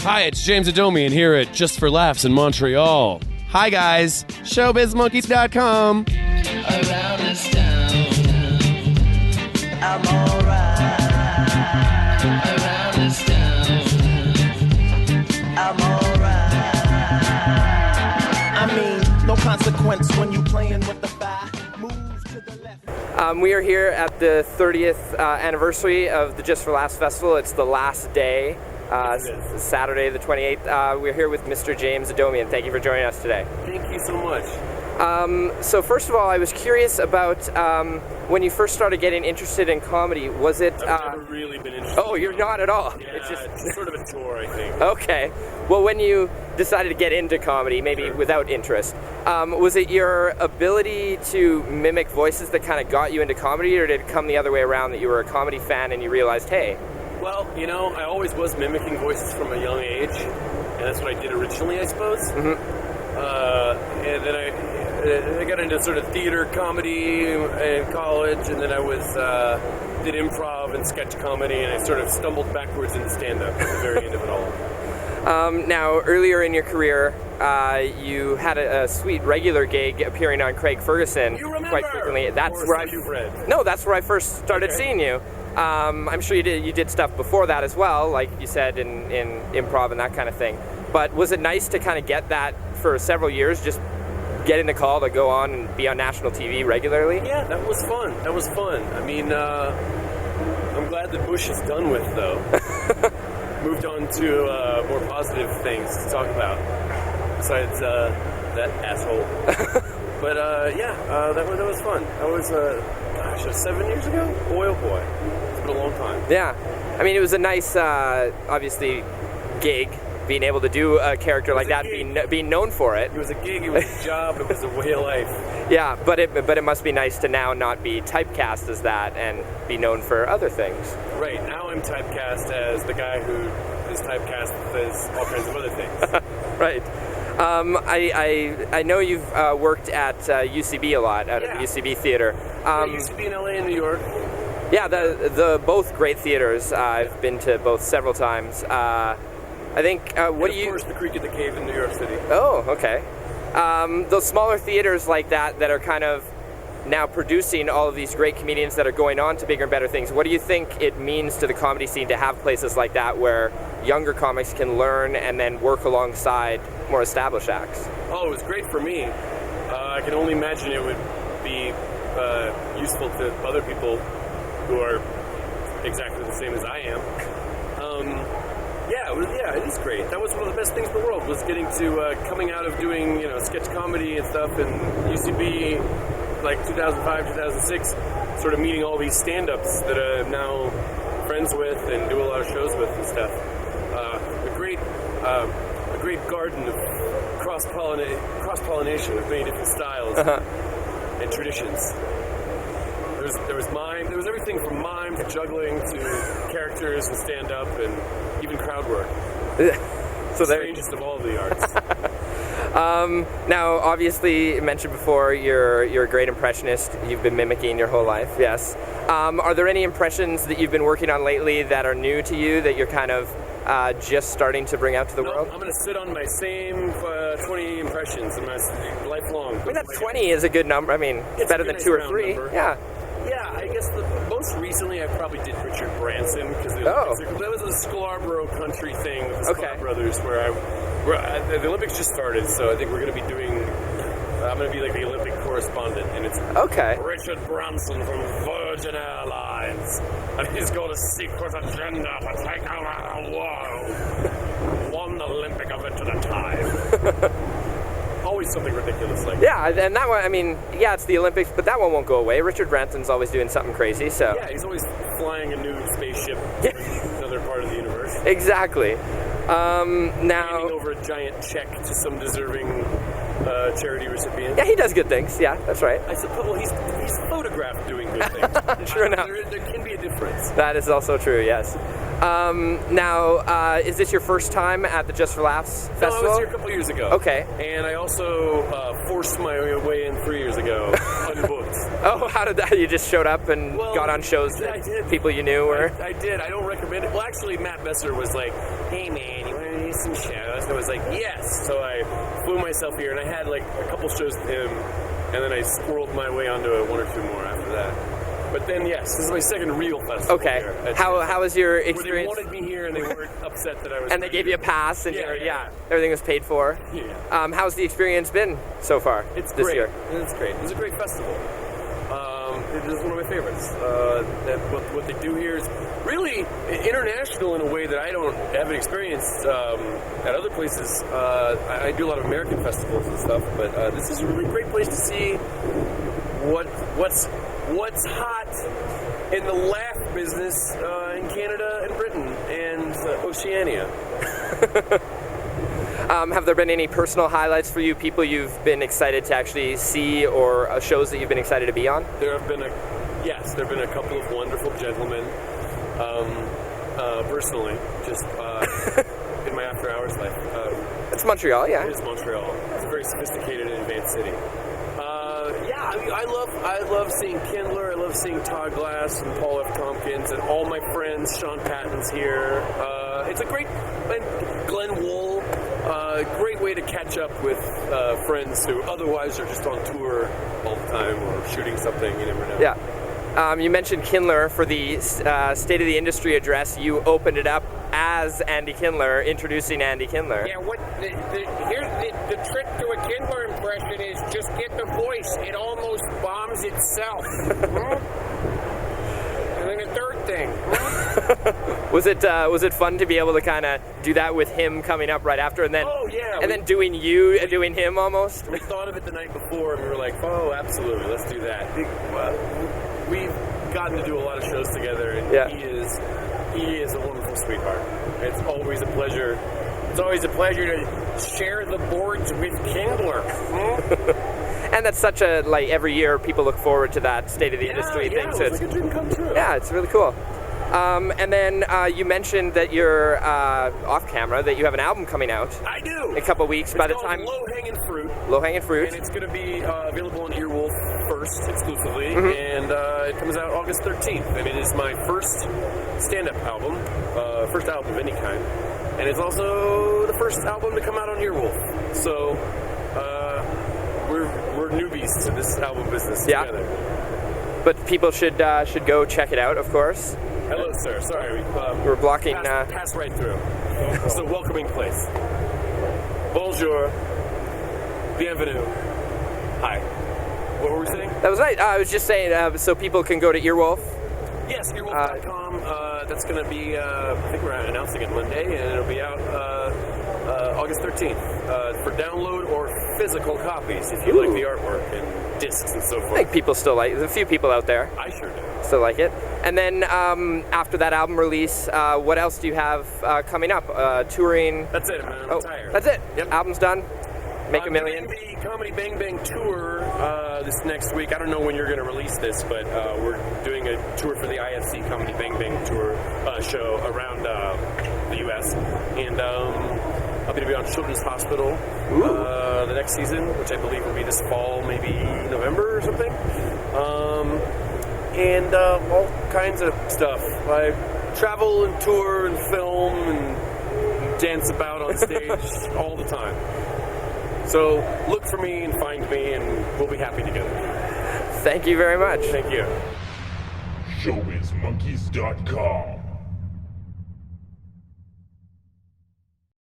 Hi, it's James Adomian here at Just for Laughs in Montreal. Hi, guys. ShowbizMonkeys.com. Around this town, I'm alright. Around this town, I'm alright. I mean, no consequence when you playing with the fire. Move to the left. We are here at the 30th anniversary of the Just for Laughs Festival. It's the last day. Saturday the 28th. We're here with Mr. James Adomian. Thank you for joining us today. Thank you so much. So first of all, I was curious about when you first started getting interested in comedy. Was it? I've never really been interested. Oh, you're not at all. Yeah, it's just sort of a chore, I think. Okay. Well, when you decided to get into comedy, maybe without interest, was it your ability to mimic voices that kind of got you into comedy, or did it come the other way around, that you were a comedy fan and you realized, hey? Well, you know, I always was mimicking voices from a young age, and that's what I did originally, I suppose. Mm-hmm. And then I got into sort of theater comedy in college, and then I did improv and sketch comedy, and I sort of stumbled backwards into stand-up at the very end of it all. Now, earlier in your career, you had a sweet regular gig appearing on Craig Ferguson quite frequently. That's where that's where I first started seeing you. I'm sure you did stuff before that as well, like you said, in improv and that kind of thing. But was it nice to kind of get that for several years, just getting the call to go on and be on national TV regularly? Yeah, that was fun. I mean, I'm glad that Bush is done with, though. Moved on to more positive things to talk about, besides that asshole. But that was fun. That was, 7 years ago? Boy, oh boy. It's been a long time. Yeah. I mean, it was a nice, obviously, gig, being able to do a character like that, being known for it. It was a gig, it was a job, it was a way of life. Yeah, but it must be nice to now not be typecast as that and be known for other things. Right, now I'm typecast as the guy who is typecast as all kinds of other things. Right. I know you've worked at UCB a lot, at the UCB Theater. UCB in LA and New York. Yeah, the both great theaters. I've been to both several times. I think, Of course, the Creek at the Cave in New York City. Oh, okay. Those smaller theaters like that are kind of now producing all of these great comedians that are going on to bigger and better things. What do you think it means to the comedy scene to have places like that where younger comics can learn and then work alongside more established acts? Oh, it was great for me. I can only imagine it would be useful to other people who are exactly the same as I am. It is great. That was one of the best things in the world, was getting to coming out of doing sketch comedy and stuff in UCB, like 2005, 2006, sort of meeting all these stand-ups that I'm now friends with and do a lot of shows with and stuff. A great garden of cross-pollination of many different styles and traditions. There was mime. There was everything from mime to juggling to characters and stand-up and even crowd work. So the strangest of all the arts. Now, obviously, you mentioned before, you're a great impressionist. You've been mimicking your whole life, yes. Are there any impressions that you've been working on lately that are new to you, that you're kind of just starting to bring out to the world? I'm going to sit on my same 20 impressions in my lifelong. I mean, that 20 is a good number. I mean, it's better than 2 or 3. Number. Yeah. Yeah, I guess most recently I probably did Richard Branson, because that was a Scarborough country thing with the Sklar brothers, where the Olympics just started, so I think we're going to be doing. I'm going to be like the Olympic correspondent, and it's Richard Branson from Virgin Airlines, and he's got a secret agenda to take over the world, one Olympic event at a time. Always something ridiculous like that. Yeah, and that one, I mean, it's the Olympics, but that one won't go away. Richard Branson's always doing something crazy, so. Yeah, he's always flying a new spaceship to another part of the universe. Exactly. Now. Handing over a giant check to some deserving charity recipient. Yeah, he does good things. Yeah, that's right. I suppose he's photographed doing good things. True enough. There can be a difference. That is also true, yes. Now, is this your first time at the Just for Laughs Festival? No, I was here a couple years ago. Okay. And I also forced my way in 3 years ago, unbooked. Oh, how did that? You just showed up and got on shows that people you knew were? I did. I don't recommend it. Well, actually, Matt Besser was like, hey, man, you want to do some shows? I was like, yes. So I flew myself here, and I had like a couple shows with him, and then I squirreled my way onto one or two more after that. But then, yes, this is my second real festival. Okay. Here. How was your experience? Where they wanted me here, and they weren't upset that I was. And they gave you a pass, and everything was paid for. Yeah. How's the experience been so far? It's this great. year? It's great. It's a great festival. It is one of my favorites. What they do here is really international in a way that I don't have an experience at other places. I do a lot of American festivals and stuff, but this is a really great place to see what's hot in the laugh business in Canada and Britain and Oceania. Have there been any personal highlights for you, people you've been excited to actually see, or shows that you've been excited to be on? There have been a couple of wonderful gentlemen, personally, just in my after hours life. It's Montreal, yeah. It is Montreal. It's a very sophisticated and advanced city. I mean, I love seeing Kindler. I love seeing Todd Glass and Paul F. Tompkins and all my friends. Sean Patton's here. It's a great, and Glenn Wool. Great way to catch up with friends who otherwise are just on tour all the time or shooting something. You never know. Yeah. You mentioned Kindler for the State of the Industry address. You opened it up as Andy Kindler, introducing Andy Kindler. Yeah, here's the trick to a Kindler impression is just get the voice. It almost bombs itself. And then the third thing. Was it fun to be able to kind of do that with him coming up right after, and then then doing him almost? We thought of it the night before, and we were like, oh, absolutely, let's do that. We've gotten to do a lot of shows together, and he is a wonderful sweetheart. It's always a pleasure. It's always a pleasure to share the boards with Kindler. And that's such a, like, every year people look forward to that State of the Industry thing. So it's like a dream come true. Yeah, it's really cool. And then you mentioned that you're off camera, that you have an album coming out. I do. In a couple weeks. It's by the called time Hangin Fruit. Hangin Fruit. And it's going to be available on Earwolf first, exclusively, and it comes out August 13th. And it is my first stand-up album, first album of any kind, and it's also the first album to come out on Earwolf. So we're newbies to this album business together. But people should go check it out, of course. Hello, sir. Sorry, we're blocking. Pass right through. It's a welcoming place. Bonjour. Bienvenue. Hi. What were we saying? That was right. I was just saying, so people can go to Earwolf. Yes, earwolf.com. That's going to be, I think we're announcing it Monday, and it'll be out August 13th for download or physical copies if you like the artwork and discs and so forth. I think people still like it. There's a few people out there. I sure do. Still like it. And then after that album release, what else do you have coming up? Touring? That's it, man. I'm tired. That's it? Yep. Album's done? Make a million? The Comedy Bang Bang tour this next week. I don't know when you're going to release this, but we're doing a tour for the IFC Comedy Bang Bang tour show around the U.S. And I'm going to be on Children's Hospital the next season, which I believe will be this fall, maybe November or something. And all kinds of stuff. I travel and tour and film and dance about on stage all the time. So look for me and find me, and we'll be happy together. Thank you very much. Thank you. ShowbizMonkeys.com